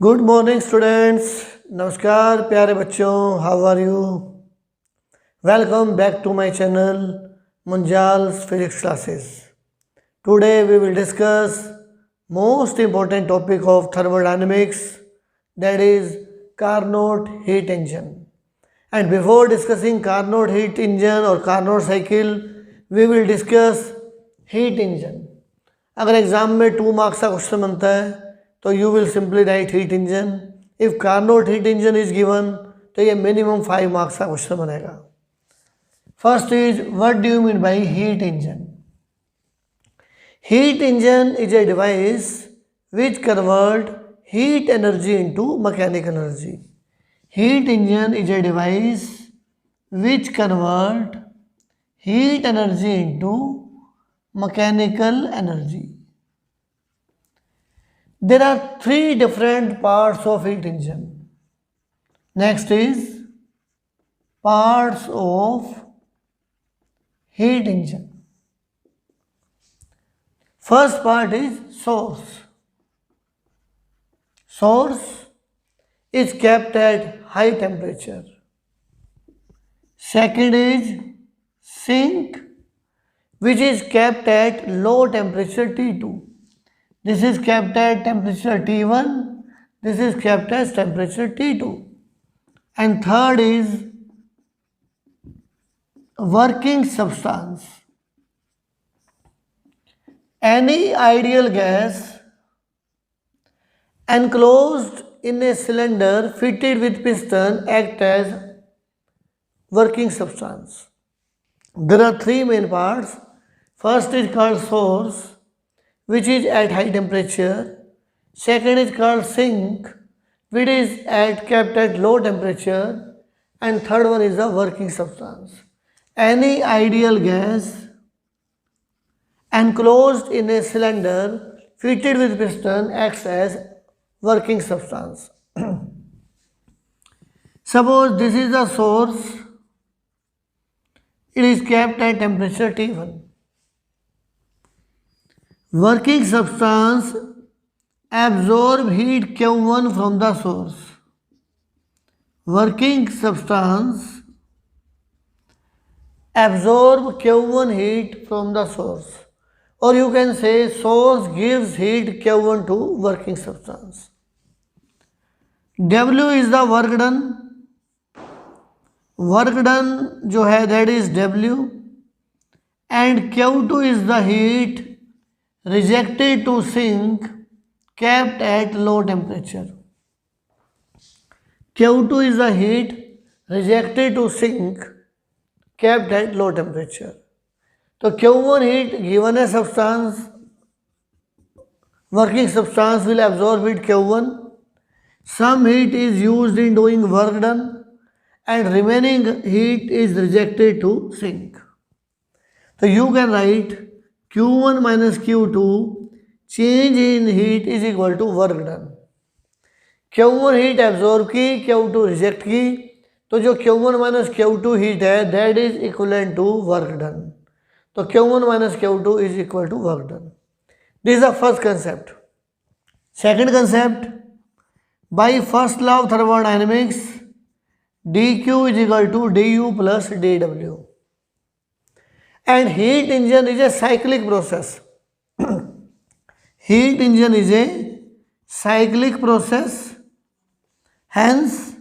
Good morning students. नमस्कार प्यारे बच्चों, how are you? Welcome back to my channel Munjal's physics classes. Today we will discuss most important topic of thermodynamics, that is Carnot heat engine. And before discussing Carnot heat engine or Carnot cycle, we will discuss heat engine. अगर exam में 2 marks का question बनता है तो you will simply write heat engine. If Carnot heat engine is given तो ये minimum 5 marks का question बनेगा। First is what do you mean by heat engine? Heat engine is a device which convert heat energy into mechanical energy. Heat engine is a device which convert heat energy into mechanical energy. There are 3 different parts of heat engine. Next is parts of heat engine. First part is source. Source is kept at high temperature. Second is sink, which is kept at low temperature T2. This is kept at temperature T1. This is kept as temperature T2. And third is working substance. Any ideal gas enclosed in a cylinder fitted with piston act as working substance. There are 3 main parts. First is called source, which is at high temperature. Second is called sink, which is kept at low temperature. And third one is the working substance. Any ideal gas enclosed in a cylinder fitted with piston acts as working substance. Suppose this is the source. It is kept at temperature T1. Working substance absorb heat Q1 from the source. Working substance absorb Q1 heat from the source. Or you can say source gives heat Q1 to working substance. W is the work done. Work done जो है that is W. And Q2 is the heat rejected to sink kept at low temperature. Q2 is the heat rejected to sink kept at low temperature. तो Q1 heat given a substance, working substance will absorb heat Q1. Some heat is used in doing work done and remaining heat is rejected to sink. So you can write Q1 minus Q2 change in heat is equal to work done. Q1 heat absorb की, Q2 reject की, तो जो Q1 minus Q2 heat है that is equivalent to work done. तो Q1 minus Q2 is equal to work done. This is the first concept. Second concept, by first law of thermodynamics, dq is equal to du plus dw. And heat engine is a cyclic process. Heat engine is a cyclic process. Hence,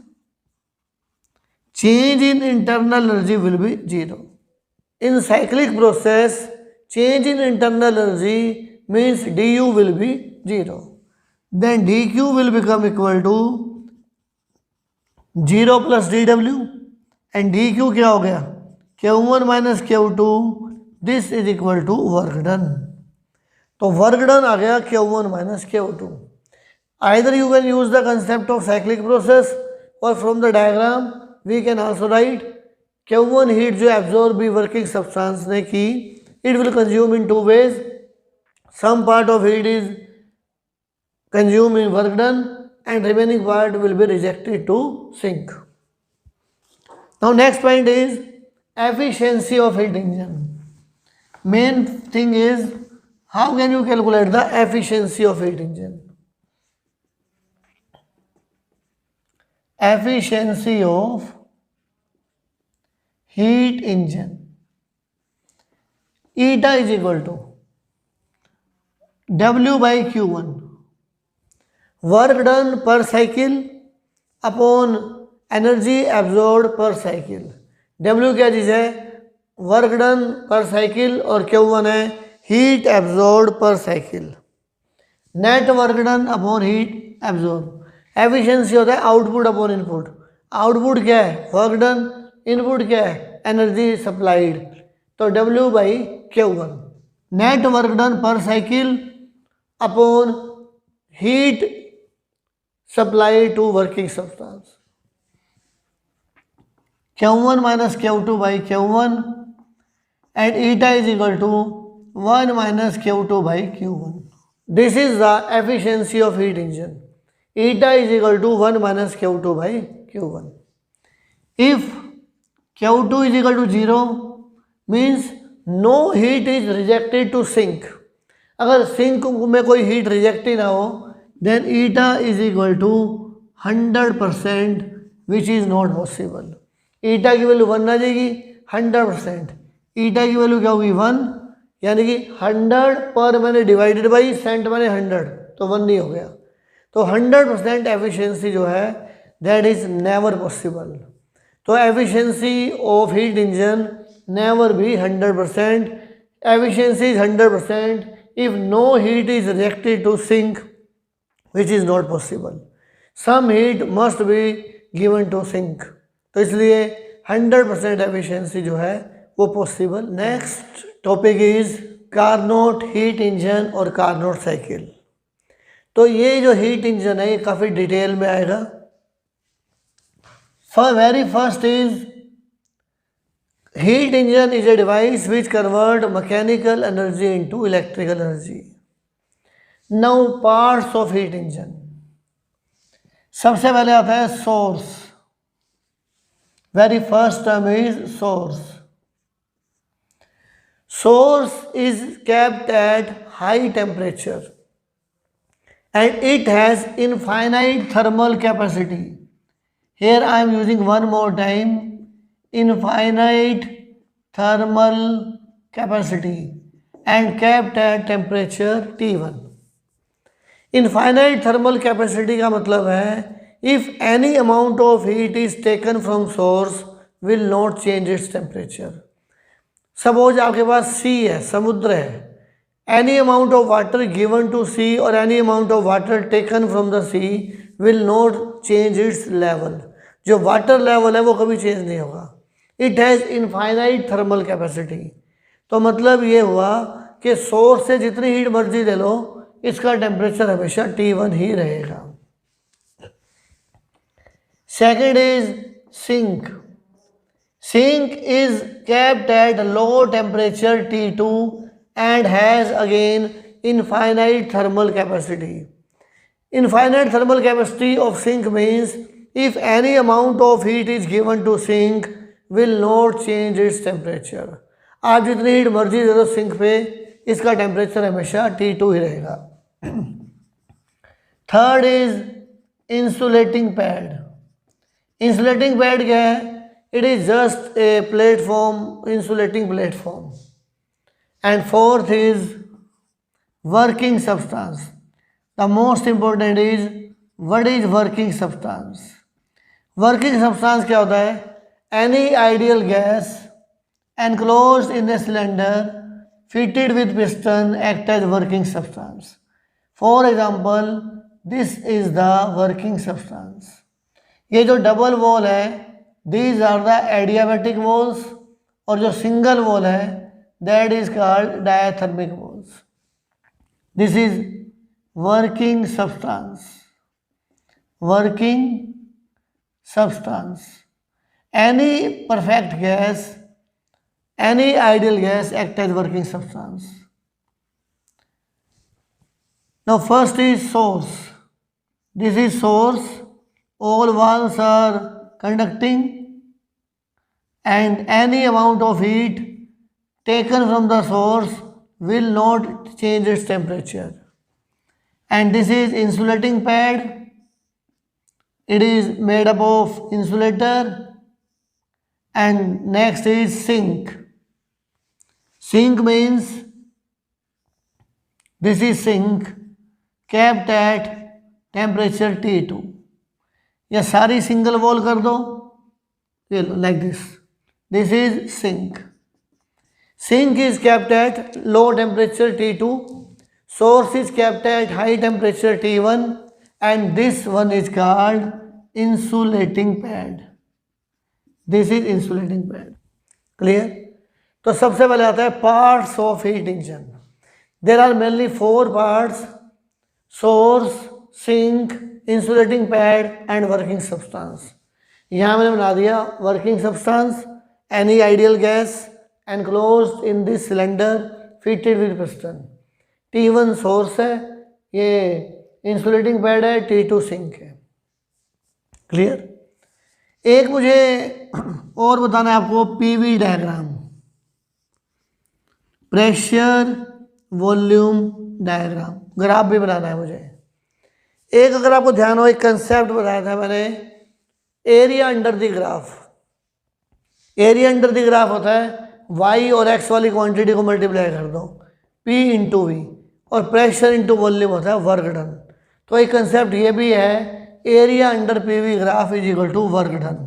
change in internal energy will be 0. In cyclic process, change in internal energy means du will be 0. Then dq will become equal to 0 plus dw. And dq क्या हो गया? Q1 minus Q2, this is equal to work done. तो work done आ गया Q1 minus Q2. Either you can use the concept of cyclic process or from the diagram we can also write Q1 heat जो absorb भी working substance ने की, it will consume in 2 ways. Some part of heat is consumed in work done and remaining part will be rejected to sink. Now next point is efficiency of heat engine. Main thing is how can you calculate the efficiency of heat engine? efficiency of heat engine. Eta is equal to W by Q1, work done per cycle upon energy absorb पर cycle. W क्या चीज़ है? Work done per cycle, और Q1 है heat absorb पर cycle. Net work done upon heat absorb. Efficiency होता है output upon input. Output क्या है? Work done. इनपुट क्या है? Energy supplied. तो W by Q1. Net work done per cycle upon heat supply to working substance. Q1 minus Q2 by Q1 and eta is equal to 1 minus Q2 by Q1. This is the efficiency of heat engine. Eta is equal to 1 minus Q2 by Q1. If Q2 is equal to 0 means no heat is rejected to sink. अगर sink में कोई heat reject ही ना हो then eta is equal to 100%, which is not possible. ईटा की value 1 आ जाएगी 100%. ईटा की value क्या होगी? 1, यानी कि 100 पर मैंने डिवाइडेड बाई सेंट मैंने 100, तो 1 नहीं हो गया. तो 100% एफिशिएंसी जो है दैट इज नेवर पॉसिबल. तो efficiency of heat engine never be 100%. Efficiency is 100% if no heat is rejected to sink, which is not possible. Some heat must be given to sink. तो इसलिए 100% efficiency जो है वो possible. Next topic is Carnot heat engine और Carnot cycle. तो ये जो heat engine है ये काफ़ी डिटेल में आएगा. Very first is heat engine is a device which convert mechanical energy into electrical energy. Now parts of heat engine. सबसे पहले आता है source. Very first term is source. Source is kept at high temperature and it has infinite thermal capacity. Here I am using one more time, infinite thermal capacity and kept at temperature T1. Infinite thermal capacity का मतलब है if any amount of heat is taken from source will not change its temperature. Suppose आपके पास sea है, समुद्र है. Any amount of water given to sea or any amount of water taken from the sea will not change its level. जो water level है वो कभी change नहीं होगा. It has infinite thermal capacity. तो मतलब ये हुआ कि source से जितनी heat मर्जी ले लो इसका temperature हमेशा T1 ही रहेगा. Second is sink. Sink is kept at low temperature T2 and has again infinite thermal capacity. Infinite thermal capacity of sink means if any amount of heat is given to sink will not change its temperature. आप जितनी heat मर्जी दे दो sink पे इसका temperature हमेशा T2 ही रहेगा. Third is insulating pad. Insulating pad क्या है? It is just a platform, insulating platform. And fourth is working substance. The most important is what is working substance. Working substance क्या होता है? Any ideal gas enclosed in a cylinder fitted with piston act as working substance. For example, this is the working substance. ये जो double wall है these are the adiabatic walls और जो single wall है that is called diathermic walls. This is working substance. Working substance. Any perfect gas, any ideal gas act as working substance. Now first is source. This is source. All walls are conducting and any amount of heat taken from the source will not change its temperature. And this is insulating pad. it is made up of insulator, and next is sink. Sink means this is sink kept at temperature T2. या सारी single wall कर दो, ये like this is sink. Sink is kept at low temperature T2, source is kept at high temperature T1, and this one is called insulating pad. This is insulating pad. Clear? तो सबसे पहले आता है parts of heat engine. There are mainly 4 parts: source, sink, insulating pad and working substance. यहाँ मैंने बना दिया working substance, any ideal gas enclosed in this cylinder fitted with piston. T1 source है, ये insulating pad है, T2 sink है. Clear? एक मुझे और बताना है आपको PV diagram, pressure volume diagram, graph भी बनाना है मुझे. एक अगर आपको ध्यान हो, एक कंसेप्ट बताया था मैंने, area under the graph. Area under the graph होता है y और x वाली क्वांटिटी को मल्टीप्लाई कर दो, p इंटू वी, और प्रेशर इंटू वॉल्यूम होता है वर्क डन. तो एक कंसेप्ट ये भी है, area under P V graph is equal to work done.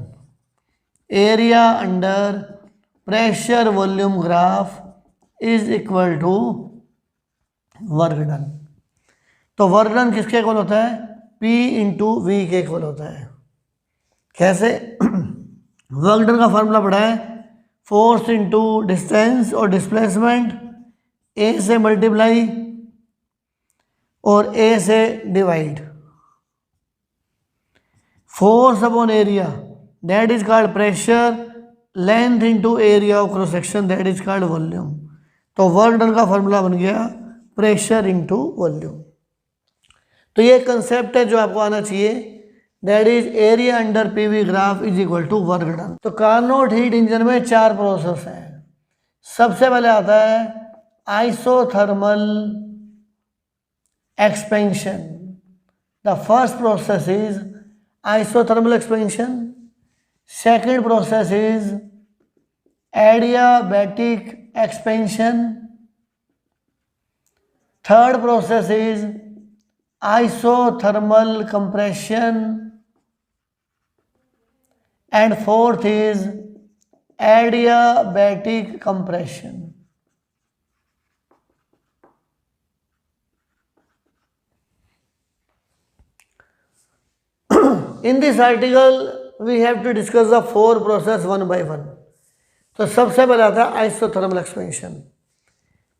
Area under pressure volume graph is equal to work done. तो वर्क डन किसके इक्वल होता है? P इंटू वी के इक्वल होता है. कैसे? वर्क डन का फॉर्मूला पड़ा है फोर्स इंटू डिस्टेंस और डिस्प्लेसमेंट, ए से मल्टीप्लाई और ए से divide. Force upon area that is called pressure, length into area of cross section that is called volume. तो वर्क डन का फॉर्मूला बन गया प्रेशर इंटू वॉल्यूम. तो ये कंसेप्ट है जो आपको आना चाहिए, that is area under PV graph is equal to work done. तो कार्नोट हीट इंजन में 4 प्रोसेस हैं. सबसे पहले आता है isothermal expansion. The first process is isothermal expansion. Second process is adiabatic expansion. Third process is isothermal compression, and fourth is adiabatic compression. In this article we have to discuss the 4 process one by one. तो सबसे पहला था isothermal expansion.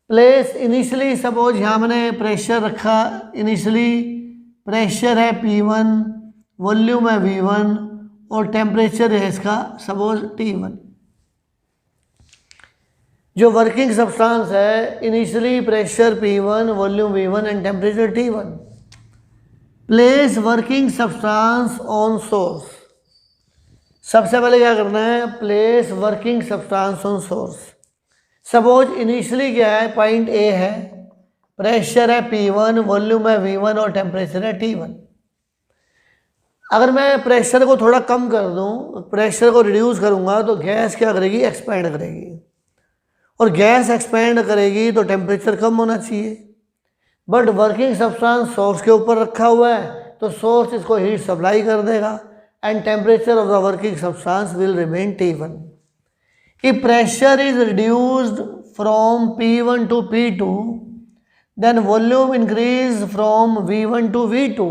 Place initially, suppose यहाँ मैंने pressure रखा, initially pressure है P1, volume है V1 और टेम्परेचर है इसका सपोज T1. जो वर्किंग सब्सटेंस है, initially pressure P1, volume V1 and temperature T1. Place working substance on source. सबसे पहले क्या करना है? Place working substance on source. Suppose initially क्या है, पॉइंट ए है, प्रेशर है P1, वॉल्यूम है V1 और टेम्परेचर है T1. अगर मैं प्रेशर को थोड़ा कम कर दूं, प्रेशर को रिड्यूस करूंगा, तो गैस क्या करेगी? एक्सपैंड करेगी. और गैस एक्सपैंड करेगी तो टेम्परेचर कम होना चाहिए. बट वर्किंग सब्सटेंस सोर्स के ऊपर रखा हुआ है, तो सोर्स इसको हीट सप्लाई कर देगा and temperature of the working substance will remain T1. If pressure is reduced from P1 to P2, then volume increase from V1 to V2,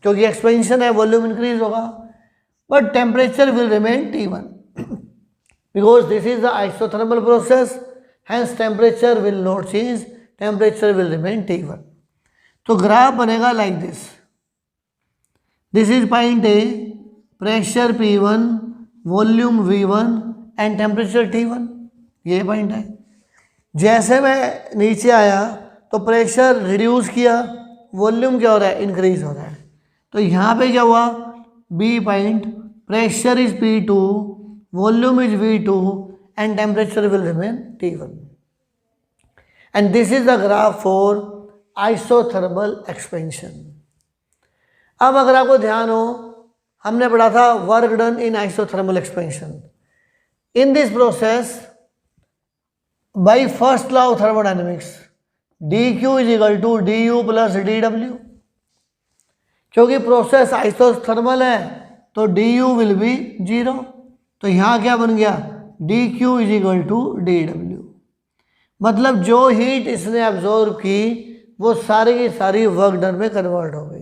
क्योंकि एक्सपेंशन है, वॉल्यूम इंक्रीज होगा, but temperature will remain T1 because this is the isothermal process, hence temperature will not change, temperature will remain T1. तो graph बनेगा like this. This is point A, pressure P1, volume V1 and temperature T1. ये point है. जैसे मैं नीचे आया तो pressure reduce किया, वॉल्यूम क्या हो रहा है? इंक्रीज हो रहा है. तो यहाँ पे क्या हुआ? B point, pressure is P2, volume is V2 and temperature will remain T1. And this is the graph for isothermal expansion. अब अगर आपको ध्यान हो, हमने पढ़ा था work done in isothermal expansion. In this process by first law of thermodynamics dq is equal to du plus dw। क्योंकि process isothermal है तो du विल बी 0। तो यहाँ क्या बन गया, dq is equal to dw। मतलब जो हीट इसने एब्जॉर्ब की वो सारी की सारी वर्क डन में कन्वर्ट हो गई।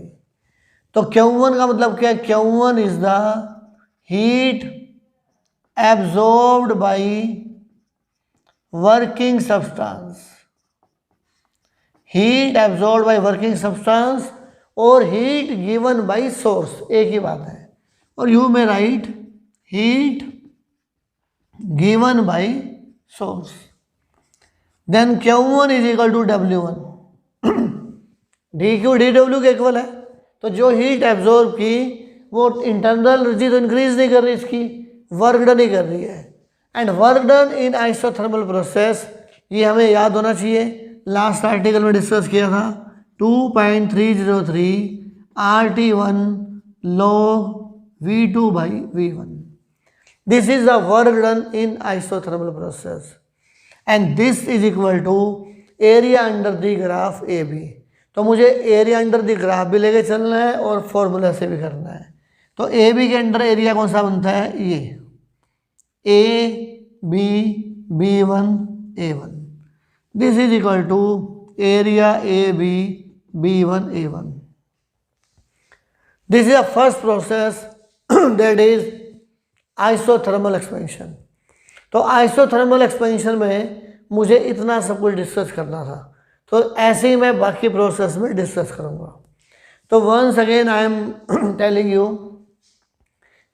तो Q1 का मतलब क्या है, Q1 is the heat absorbed by working substance, heat absorbed by working substance और हीट गिवन बाय सोर्स, एक ही बात है। और you may write heat given by source, then Q1 is equal to W1। dq dw के इक्वल है। तो जो हीट एब्जॉर्ब की वो इंटरनल एनर्जी तो इंक्रीज नहीं कर रही, इसकी वर्क डन ही कर रही है। And work done in isothermal process, ये हमें याद होना चाहिए, लास्ट आर्टिकल में डिस्कस किया था 2.303 RT1 log V2 by V1। This is the work done in isothermal process and this is equal to area under the graph A B. तो मुझे एरिया अंडर द ग्राफ भी लेके चलना है और फॉर्मूला से भी करना है। तो ए बी के अंडर एरिया कौन सा बनता है, ये A B B1 A1। This is equal to area A B B1 A1। This is the first process that is isothermal expansion. तो आइसोथर्मल एक्सपेंशन में मुझे इतना सब कुछ डिस्कस करना था, तो ऐसे ही मैं बाकी प्रोसेस में डिस्कस करूँगा। तो once again I am telling you,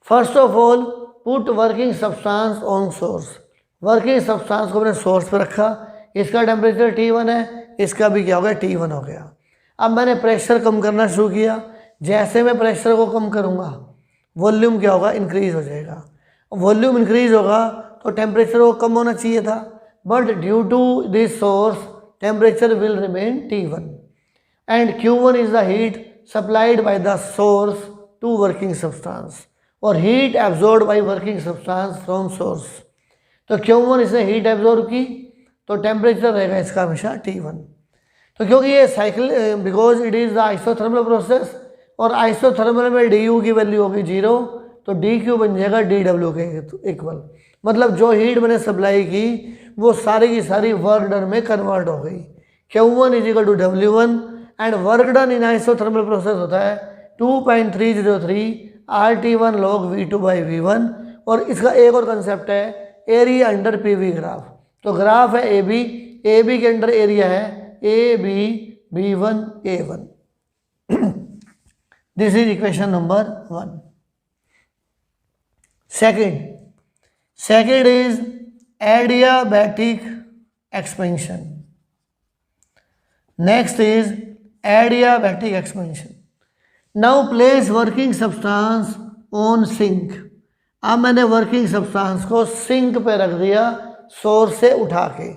first of all put working substance on source. Working substance को अपने सोर्स पर रखा, इसका टेम्परेचर T1 है, इसका भी क्या हो गया, T1 हो गया। अब मैंने प्रेशर कम करना शुरू किया, जैसे मैं प्रेशर को कम करूँगा वॉल्यूम क्या होगा, इंक्रीज हो जाएगा। वॉल्यूम इंक्रीज होगा तो टेम्परेचर को कम होना चाहिए था, but due to this source temperature will remain T1 and Q1 is the heat supplied by the source to working substance और heat absorb by working substance from source. तो Q1 इसने heat absorb की तो temperature रहेगा इसका हमेशा T1। तो क्योंकि ये cycle, because it is the isothermal process और आइसोथर्मल में du की वैल्यू होगी 0, तो dq बन जाएगा dw के इक्वल। मतलब जो हीट मैंने सप्लाई की वो सारी की सारी वर्क डन में कन्वर्ट हो गई। Q1 is equal to W1 and work done in isothermal process होता है 2.303 RT1 log V2 by V1। और इसका एक और कंसेप्ट है एरिया अंडर PV ग्राफ। तो ग्राफ है ए बी के अंडर एरिया है AB B1 A1। This is equation number 1। Second is adiabatic expansion. Next is adiabatic expansion. Now place working substance on sink. अब मैंने वर्किंग सब्सटेंस को sink पे रख दिया सोर्स से उठा के।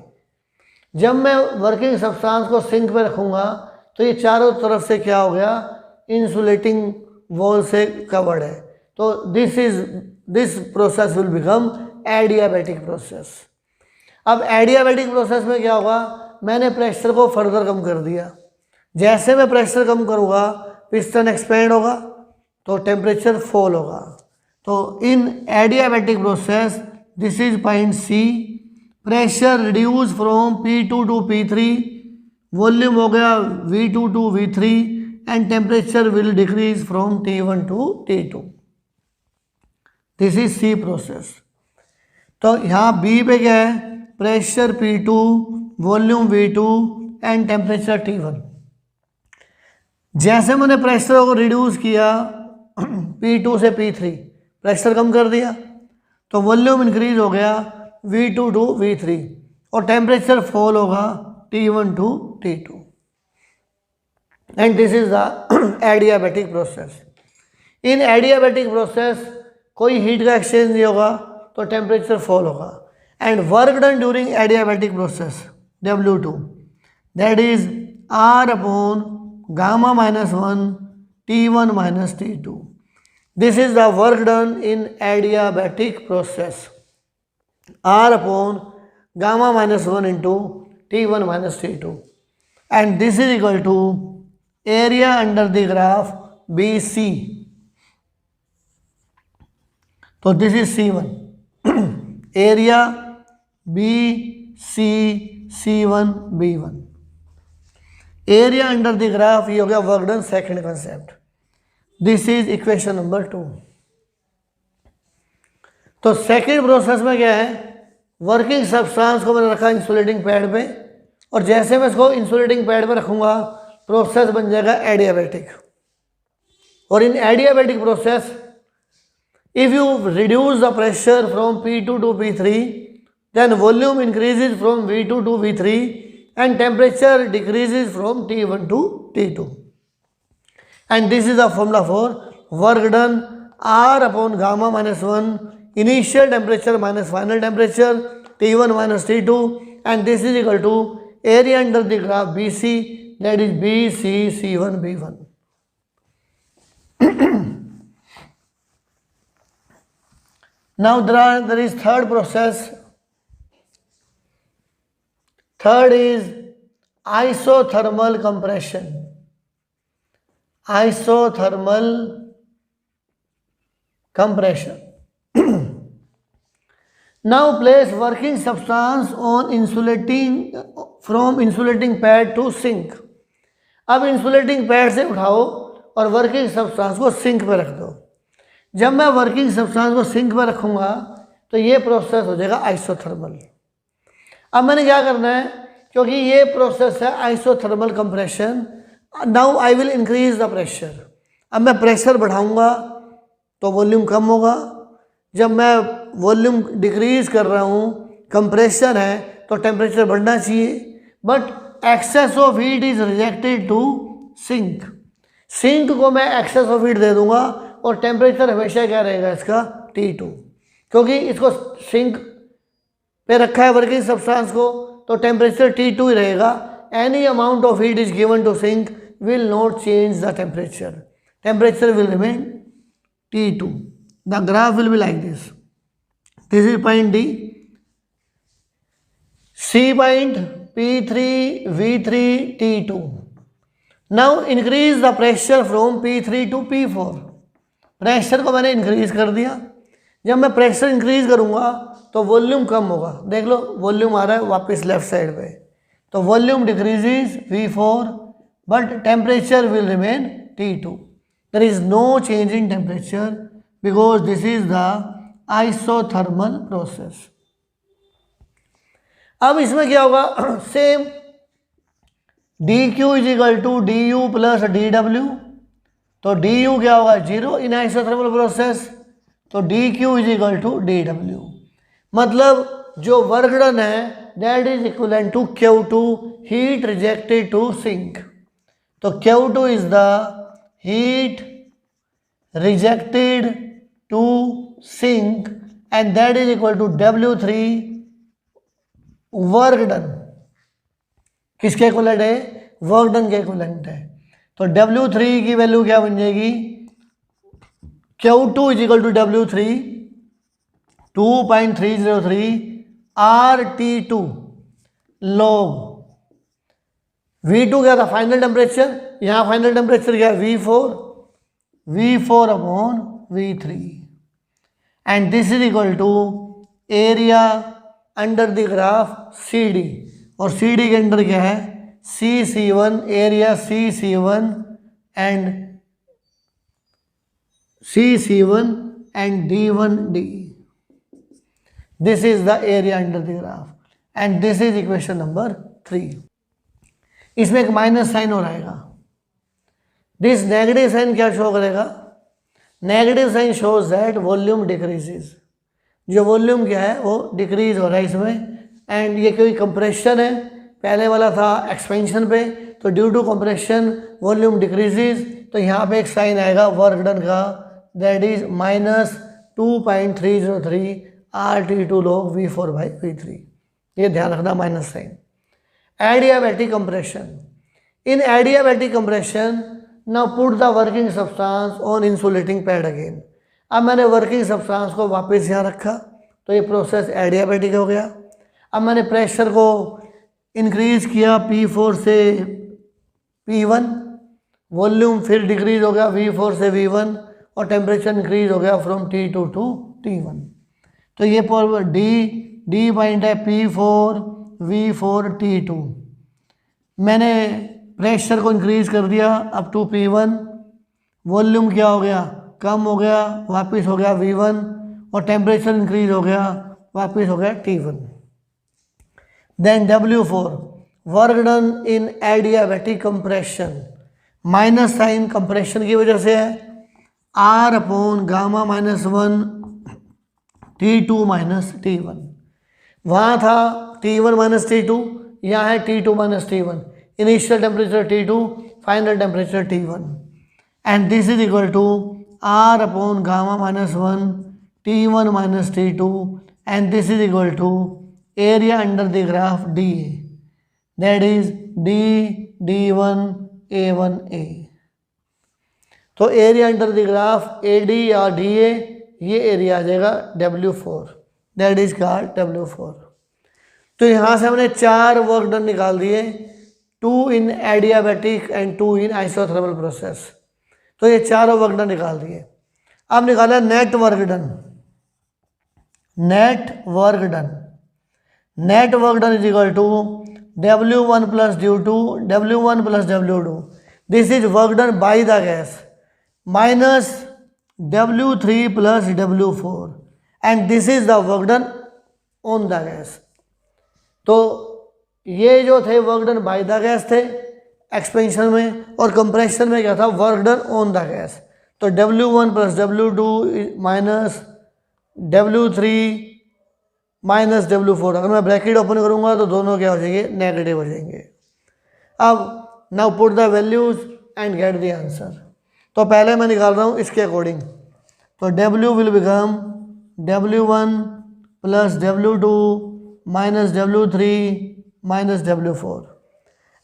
जब मैं वर्किंग सब्सटेंस को सिंक पे रखूँगा तो ये चारों तरफ से क्या हो गया, इंसुलेटिंग वॉल से कवर्ड है। तो this process will become adiabatic process. अब एडियाबैटिक प्रोसेस में क्या होगा, मैंने प्रेशर को फर्दर कम कर दिया। जैसे मैं प्रेशर कम करूँगा पिस्टन एक्सपेंड होगा तो टेम्परेचर फॉल होगा। तो in adiabatic process this is point C, pressure reduce from P2 to P3, volume हो गया V2 to V3 and temperature will decrease from T1 to T2। This is C process. तो यहाँ B पे क्या है, pressure P2, volume V2 and temperature T1। जैसे मैंने pressure को रिड्यूस किया P2 से P3, प्रेशर कम कर दिया तो वॉल्यूम इंक्रीज हो गया V2 टू V3 और टेम्परेचर फॉल होगा T1 to T2 and this is the adiabatic process. In adiabatic process कोई हीट का एक्सचेंज नहीं होगा तो टेम्परेचर फॉल होगा and work done during adiabatic process W2 that is R upon gamma -1 T1 - T2। This is the work done in adiabatic process. R upon gamma minus 1 into T1 minus T2. And this is equal to area under the graph BC. So this is C1. Area BC C1 B1. Area under the graph ये हो गया work done second concept. This is equation number 2. तो second process में क्या है, working substance को मैंने रखा इंसुलेटिंग पैड पे, और जैसे मैं इसको इंसुलेटिंग पैड पे रखूंगा प्रोसेस बन जाएगा एडियाबैटिक. और in adiabatic process if you reduce the pressure from P2 to P3 then volume increases from V2 to V3 and temperature decreases from T1 to T2. And this is the formula for work done R upon gamma minus 1 initial temperature minus final temperature T1 minus T2, and this is equal to area under the graph BC, that is BC C1 B1. Now there is third process. Third is isothermal compression. Isothermal compression. Now place working substance on insulating from insulating pad to sink. अब insulating pad से उठाओ और working substance को sink पे रख दो. जब मैं वर्किंग सब्सटेंस को सिंक पे रखूँगा तो ये प्रोसेस हो जाएगा आइसोथर्मल. अब मैंने क्या करना है, क्योंकि ये प्रोसेस है isothermal compression, now I will increase the pressure. अब मैं प्रेशर बढ़ाऊंगा तो वॉल्यूम कम होगा. जब मैं वॉल्यूम डिक्रीज कर रहा हूँ, कंप्रेशन है, तो टेम्परेचर बढ़ना चाहिए. But excess of heat is rejected to sink. Sink को मैं एक्सेस ऑफ हीट दे दूंगा और टेम्परेचर हमेशा क्या रहेगा इसका T2, क्योंकि इसको सिंक पे रखा है वर्किंग सब्सटेंस को, तो टेम्परेचर T2 ही रहेगा. Any amount of heat is given to sink will not change the temperature. Temperature will remain T2. The graph will be like this. This is point D. C point P3 V3 T2. Now increase the pressure from P3 to P4. Pressure को मैंने increase कर दिया. जब मैं pressure increase करूंगा तो volume कम होगा. देख लो वॉल्यूम आ रहा है वापस लेफ्ट साइड पे, तो volume decreases V4 but temperature will remain T2. There is no change in temperature because this is the isothermal process. अब इसमें क्या होगा, same dq is equal to du plus dw. तो du क्या होगा 0 इन isothermal process, तो dq is equal to dw. मतलब जो वर्क डन है that is equivalent to Q2 heat rejected to sink. तो Q2 is the heat rejected to sink and that is equal to W3 work done. किसके equivalent है, work done के equivalent है. तो W3 की value क्या बन जाएगी, Q2 is equal to W3 2.303 RT2 log V2 क्या था फाइनल टेम्परेचर, यहाँ फाइनल टेम्परेचर क्या है V4 upon V3, and this is equal to area under the graph CD, और CD के अंडर क्या है CC1, area CC1 and D1D. This is the area under the graph and this is equation number 3. इसमें एक minus sign हो रहेगा. This negative sign क्या show करेगा, negative sign shows that volume decreases. जो वॉल्यूम क्या है वो डिक्रीज हो रहा है इसमें, एंड ये कोई कंप्रेशन है, पहले वाला था एक्सपेंशन पे, तो due to compression volume decreases. तो यहाँ पे एक साइन आएगा वर्क डन का, that is minus 2.303 RT2 log V4/V3. ये ध्यान रखना minus sign. Adiabatic compression. In adiabatic compression, now put the working substance on insulating pad again. अब मैंने वर्किंग सब्सटेंस को वापस यहाँ रखा तो ये प्रोसेस एडियाबैटिक हो गया। अब मैंने प्रेशर को इंक्रीज किया P4 से P1, वॉल्यूम फिर डिक्रीज हो गया V4 से V1 और टेम्परेचर इंक्रीज हो गया फ्रॉम T2 टू T1। तो ये डी पॉइंट है P4 V4 T2। मैंने प्रेशर को इंक्रीज कर दिया अप टू P1, वॉल्यूम क्या हो गया कम हो गया वापस हो गया V1 और टेम्परेचर इंक्रीज हो गया वापस हो गया T1। Then W4 work done in adiabatic compression, minus sign compression की वजह से है, R upon gamma -1 T2 minus T1। वहाँ था T1 माइनस T2, यहाँ है T2 minus T1। Initial temperature T2, final temperature T1 and this is equal to R upon gamma -1 T1 minus T2 and this is equal to area under the graph DA, that is D1 A1A। तो area under the graph AD या DA, ये area आ जाएगा W4, that is called W4। तो यहाँ से हमने 4 work done निकाल दिए, 2 in adiabatic and 2 in isothermal process. तो ये 4 वर्क डन निकाल दिए। अब निकाला net work done. Net work done is equal to W1 plus W1 plus W2। This is work done by the gas minus W3 plus W4 and this is the work done on the gas. तो ये जो थे work done by the gas थे expansion में, और compression में क्या था work done on the gas. तो W1 plus W2 minus W3 minus W4। अगर मैं ब्रैकेट ओपन करूंगा तो दोनों क्या हो जाएंगे नेगेटिव हो जाएंगे। अब now put the values and get the answer. तो पहले मैं निकाल रहा हूँ इसके अकॉर्डिंग। तो W will become W1 plus W2 minus W3 minus W4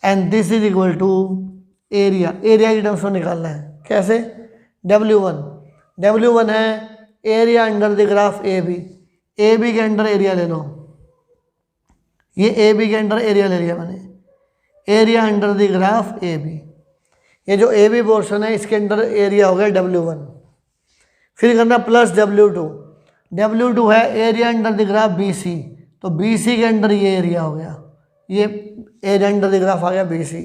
and this is equal to area की टर्म्स में निकालना है। कैसे? W1 है area under the graph AB के अंडर एरिया ले लो। ये AB के अंडर एरिया ले लिया मैंने, area under the graph AB। ये जो AB पोर्शन है इसके अंडर एरिया हो गया W1। फिर करना प्लस W2 है area under the graph BC। तो BC के अंडर ये एरिया हो गया, ये एरिया अंडर द ग्राफ आ गया BC।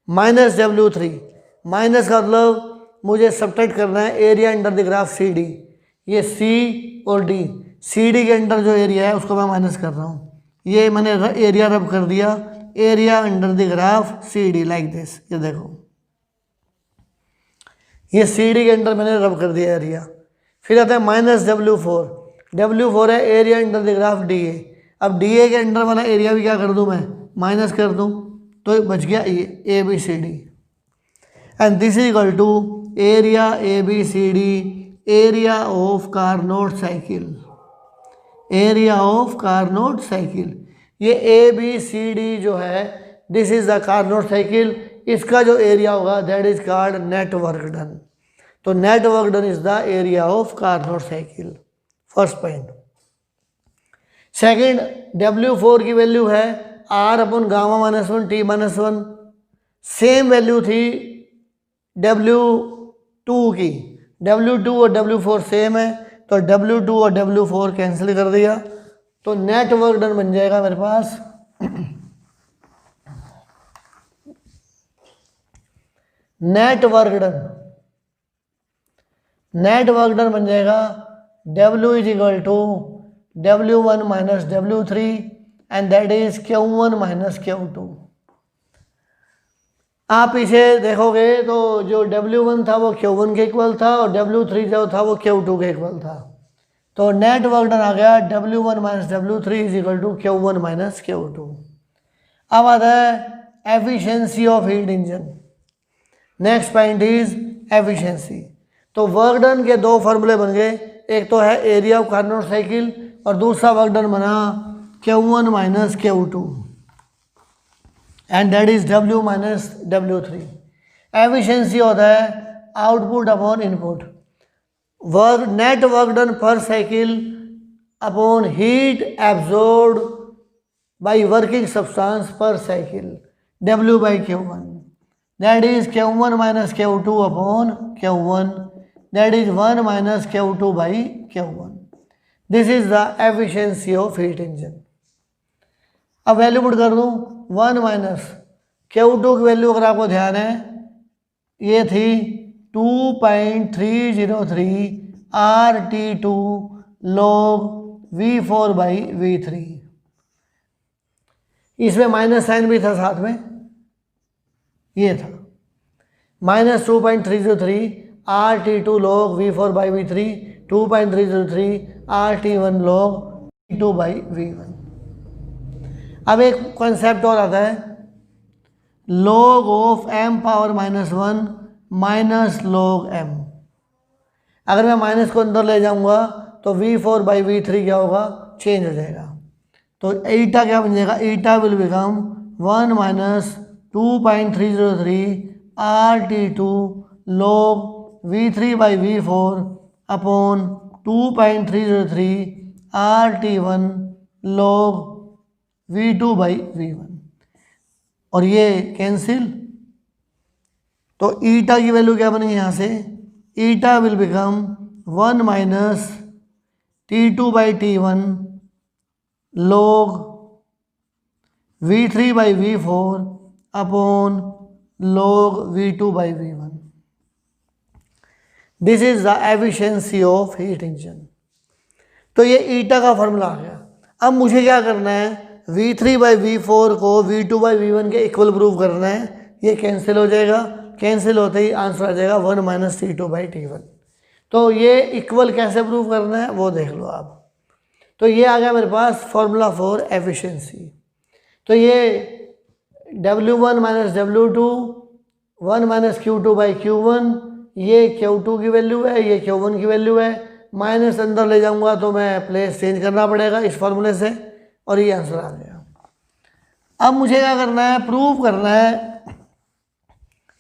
माइनस W3, माइनस का मतलब मुझे सब्ट्रैक्ट करना है area under the graph CD। ये C और D, CD के अंडर जो एरिया है उसको मैं माइनस कर रहा हूँ। ये मैंने एरिया रब कर दिया, area under the graph CD like this. ये देखो ये CD के अंडर मैंने रब कर दिया एरिया। फिर आता है माइनस W4 है area under the graph DA। अब DA के अंडर वाला एरिया भी क्या कर दूँ मैं माइनस कर दूँ, तो बच गया ये ABCD and this is equal to area ABCD area of Carnot cycle. ये ABCD जो है this is the Carnot cycle, इसका जो एरिया होगा that is called net work done. तो net work done is the area of Carnot cycle, first point. Second, W4 की value है R upon gamma -1 T-1। Same value थी W2 की, W2 और W4 same है, तो W2 और W4 cancel कर दिया। तो नेट वर्क डन बन जाएगा मेरे पास नेट वर्क डन बन जाएगा W is equal to W1 minus W3 and that is Q1 minus Q2। आप इसे देखोगे तो जो W1 था वो Q1 के इक्वल था और W3 जो था वो Q2 के इक्वल था। तो नेट वर्क डन आ गया W1 minus W3 is equal to Q1 minus Q2। अब आता है efficiency of heat engine. Next point is efficiency. तो वर्क डन के 2 फार्मूले बन गए, एक तो है एरिया ऑफ कार्नोट साइकिल और दूसरा वर्क डन बना Q1 minus Q2 and that is W minus W3। Efficiency होता है output upon input, work net work done per cycle upon heat absorbed by working substance per cycle, W by Q1, that is Q1 minus Q2 upon Q1, that is 1 minus Q2 by Q1. This is the efficiency of heat engine. अब value put कर दूँ 1 minus Q2 की value अगर आपको ध्यान है ये थी 2.303 RT2 log V4 by V3, इसमें माइनस साइन भी था साथ में, ये था minus 2.303 RT2 log V4 by V3, 2.303 RT1 log V2 by V1. अब एक कॉन्सेप्ट और आता है log of m power -1 minus log m. अगर मैं माइनस को अंदर ले जाऊंगा तो V4 by V3 क्या होगा, चेंज हो जाएगा. तो ईटा क्या बन जाएगा, eta will become 1 minus 2.303 RT2 log V3 by V4 upon 2.303 RT1 log V2 by V1, और ये कैंसिल. तो ईटा की वैल्यू क्या बनेगी यहाँ से, eta will become 1 minus T2 by T1 log V3 by V4 upon log V2 by V1. This is the efficiency of heat engine. तो ये ईटा का फॉर्मूला आ गया. अब मुझे क्या करना है, V3 by V4 को V2 by V1 के इक्वल प्रूव करना है. ये कैंसिल हो जाएगा, कैंसिल होते ही आंसर आ जाएगा 1 माइनस T2 by T1. तो ये इक्वल कैसे प्रूव करना है वो देख लो आप. तो ये आ गया मेरे पास फॉर्मूला फॉर एफिशिएंसी. तो ये W1 minus W2 1 minus Q2 by Q1, ये Q2 की वैल्यू है, ये Q1 की वैल्यू है. माइनस अंदर ले जाऊंगा तो मैं प्लेस चेंज करना पड़ेगा इस फॉर्मूले से, और ये आंसर आ गया. अब मुझे क्या करना है, प्रूव करना है,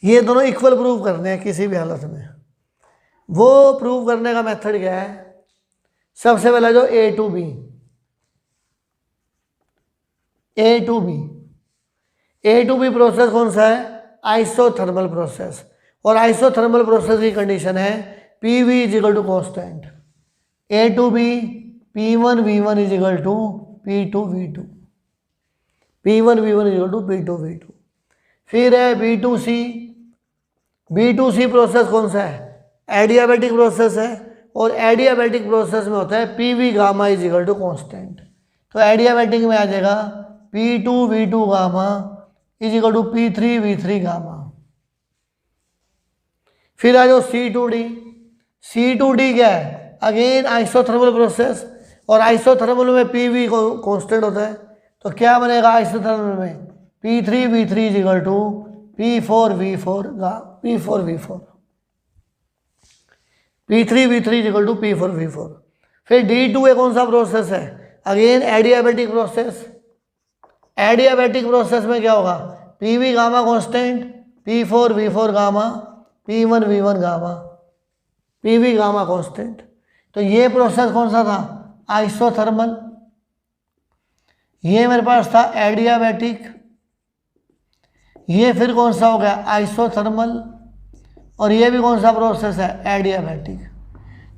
ये दोनों इक्वल प्रूव करने हैं किसी भी हालत में. वो प्रूव करने का मेथड क्या है, सबसे पहला जो A टू बी प्रोसेस कौन सा है, आइसोथर्मल प्रोसेस. और आइसोथर्मल प्रोसेस की कंडीशन है PV is equal to constant, A to B P1 V1 is equal to P2 V2, P1 V1 is equal to P2 V2. फिर है B2C process कौन सा है, एडियाबैटिक प्रोसेस है, और एडियाबैटिक प्रोसेस में होता है PV gamma is equal to constant. तो एडियाबैटिक में आ जाएगा P2 V2 gamma is equal to P3 V3 gamma. फिर आ जाओ C2D क्या है, अगेन आइसोथर्मल प्रोसेस, और आइसोथर्मल में PV कॉन्स्टेंट होता है. तो क्या बनेगा आइसोथर्मल में, P3 V3 is equal to P4 V4 P3 V3 is equal to P4 V4. फिर D2 कौन सा प्रोसेस है, again adiabatic process. Adiabatic process में क्या होगा, PV gamma constant, P4 V4 gamma, P1 V1 gamma, PV gamma constant. तो ये process कौन सा था, आइसोथर्मल. ये मेरे पास था एडियाबैटिक. ये फिर कौन सा हो गया, आइसोथर्मल. और ये भी कौन सा प्रोसेस है, एडियाबैटिक.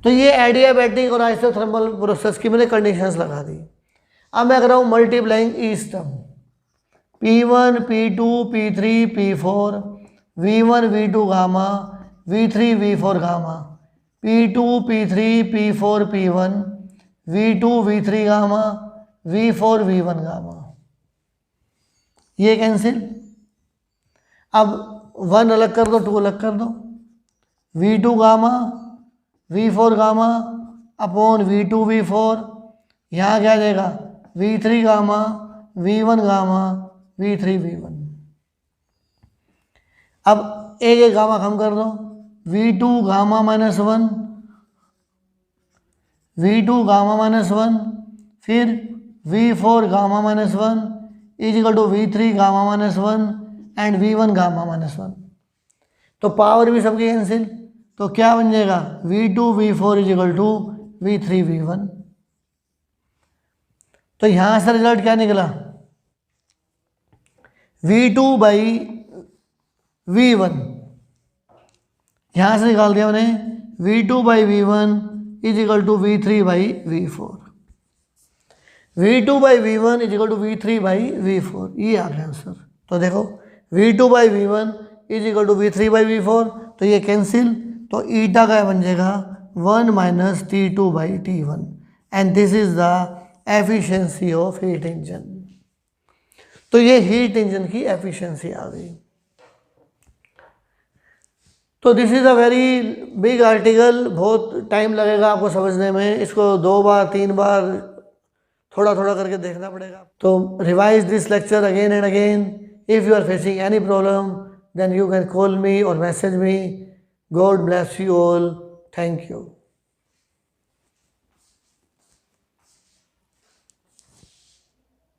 तो ये एडियाबैटिक और आइसोथर्मल प्रोसेस की मैंने कंडीशंस लगा दी. अब मैं कर रहा हूँ multiplying each term, P1 P2 P3 P4 V1 V2 gamma V3 V4 gamma, P2 P3 P4 P1 V2 V3 gamma V4 V1 gamma. ये कैंसिल. अब 1 अलग कर दो, 2 अलग कर दो. V2 gamma V4 gamma upon V2 V4, यहाँ क्या आ जाएगा V3 gamma V1 gamma V3 V1. अब एक गामा कम कर दो, V2 गामा -1 V2 गामा -1, फिर V4 gamma -1 is equal to V3 gamma -1 and V1 gamma -1. तो पावर भी सबकी कैंसिल, तो क्या बन जाएगा V2 V4 is equal to V3 V1। तो यहां से रिजल्ट क्या निकला, V2 बाई V1, यहां से निकाल दिया मैंने V2 by V1 is equal to V3 by V4। V2 by V1 is equal to V3 by V4, ये आ गया आंसर। तो देखो V2 by V1 is equal to V3 by V4, तो ये कैंसिल, तो ईटा का बन जाएगा 1 minus T2 by T1 and this is the efficiency of heat engine. तो ये हीट इंजन की एफिशिएंसी आ गई। तो this is a very big article, बहुत टाइम लगेगा आपको समझने में, इसको 2 बार 3 बार थोड़ा थोड़ा करके देखना पड़ेगा। तो revise this lecture again and again. If you are facing any problem then you can call me और message me. God bless you all. Thank you.